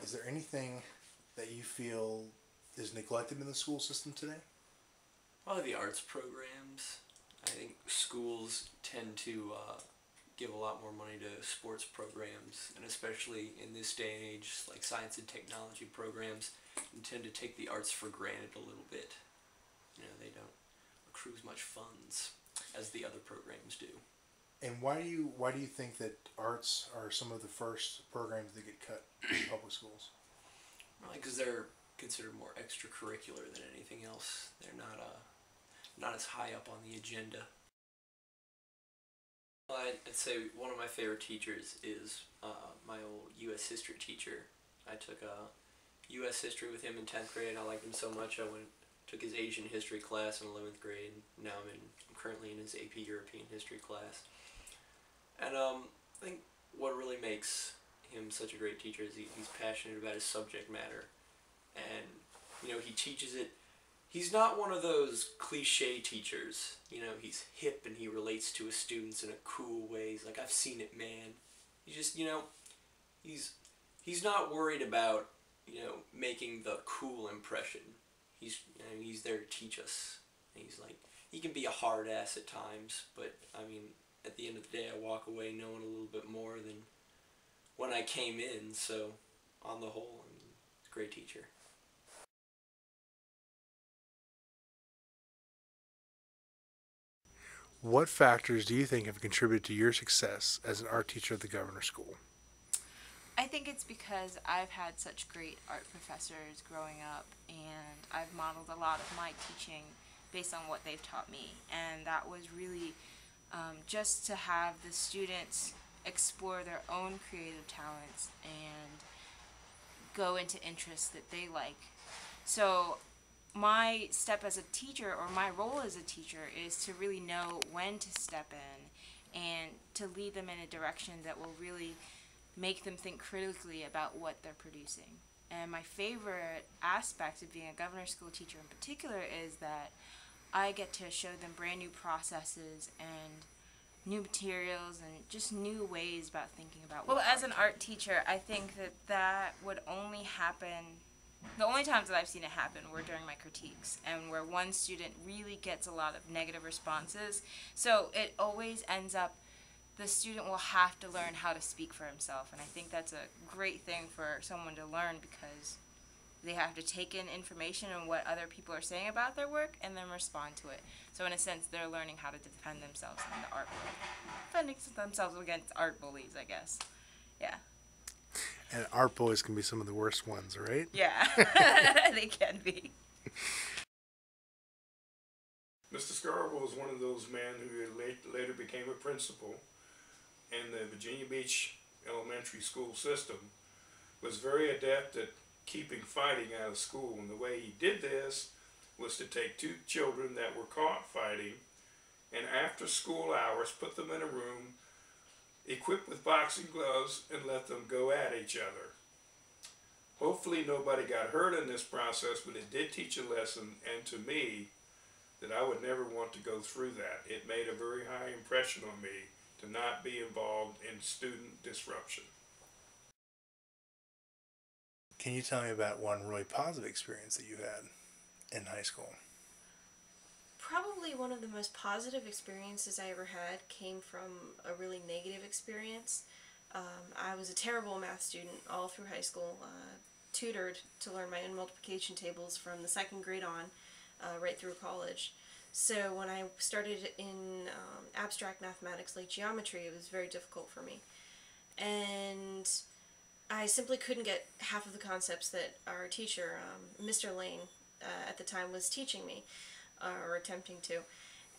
Is there anything that you feel is neglected in the school system today? Probably the arts programs. I think schools tend to give a lot more money to sports programs, and especially in this day and age, like science and technology programs, and tend to take the arts for granted a little bit. They don't accrue as much funds as the other programs do. And why do you think that arts are some of the first programs that get cut in public schools? Probably because they're considered more extracurricular than anything else. They're not as high up on the agenda. Well, I'd say one of my favorite teachers is my old U.S. history teacher. I took U.S. history with him in 10th grade. I liked him so much I took his Asian history class in 11th grade. Now I'm currently in his AP European history class. And I think what really makes him such a great teacher is he's passionate about his subject matter. And, he teaches it. He's not one of those cliche teachers. He's hip and he relates to his students in a cool way. He's like, I've seen it, man. He just, he's not worried about, making the cool impression. He's there to teach us. And he's like, he can be a hard ass at times, but, at the end of the day, I walk away knowing a little bit more than when I came in. So, on the whole, he's a great teacher. What factors do you think have contributed to your success as an art teacher at the Governor School? I think it's because I've had such great art professors growing up, and I've modeled a lot of my teaching based on what they've taught me. And that was really just to have the students explore their own creative talents and go into interests that they like. So my step as a teacher, or my role as a teacher, is to really know when to step in and to lead them in a direction that will really make them think critically about what they're producing. And my favorite aspect of being a Governor School teacher in particular is that I get to show them brand new processes and new materials and just new ways about thinking about what. Well, as an art teacher, I think that would only happen. The only times that I've seen it happen were during my critiques, and where one student really gets a lot of negative responses. So it always ends up the student will have to learn how to speak for himself, and I think that's a great thing for someone to learn, because they have to take in information and what other people are saying about their work and then respond to it. So in a sense, they're learning how to defend themselves in the art world. Defending themselves against art bullies, I guess. Yeah. And art bullies can be some of the worst ones, right? Yeah, they can be. Mr. Scarborough was one of those men who later became a principal in the Virginia Beach elementary school system, was very adept at keeping fighting out of school. And the way he did this was to take two children that were caught fighting, and after school hours put them in a room equipped with boxing gloves and let them go at each other. Hopefully nobody got hurt in this process, but it did teach a lesson, and to me, that I would never want to go through that. It made a very high impression on me to not be involved in student disruption. Can you tell me about one really positive experience that you had in high school? Probably one of the most positive experiences I ever had came from a really negative experience. I was a terrible math student all through high school, tutored to learn my own multiplication tables from the second grade on, right through college. So when I started in abstract mathematics like geometry, it was very difficult for me. And I simply couldn't get half of the concepts that our teacher, Mr. Lane, at the time was teaching me, or attempting to.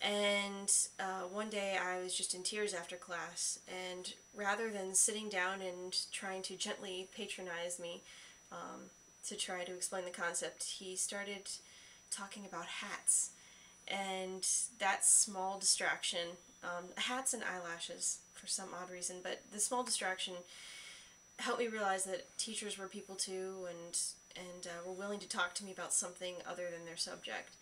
And one day I was just in tears after class, and rather than sitting down and trying to gently patronize me to try to explain the concept, he started talking about hats. And that small distraction, hats and eyelashes for some odd reason, but the small distraction helped me realize that teachers were people too, and were willing to talk to me about something other than their subject.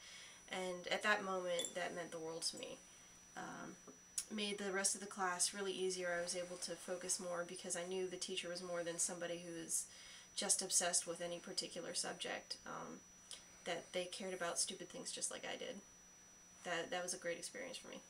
And at that moment, that meant the world to me. Made the rest of the class really easier. I was able to focus more because I knew the teacher was more than somebody who was just obsessed with any particular subject, that they cared about stupid things just like I did. That was a great experience for me.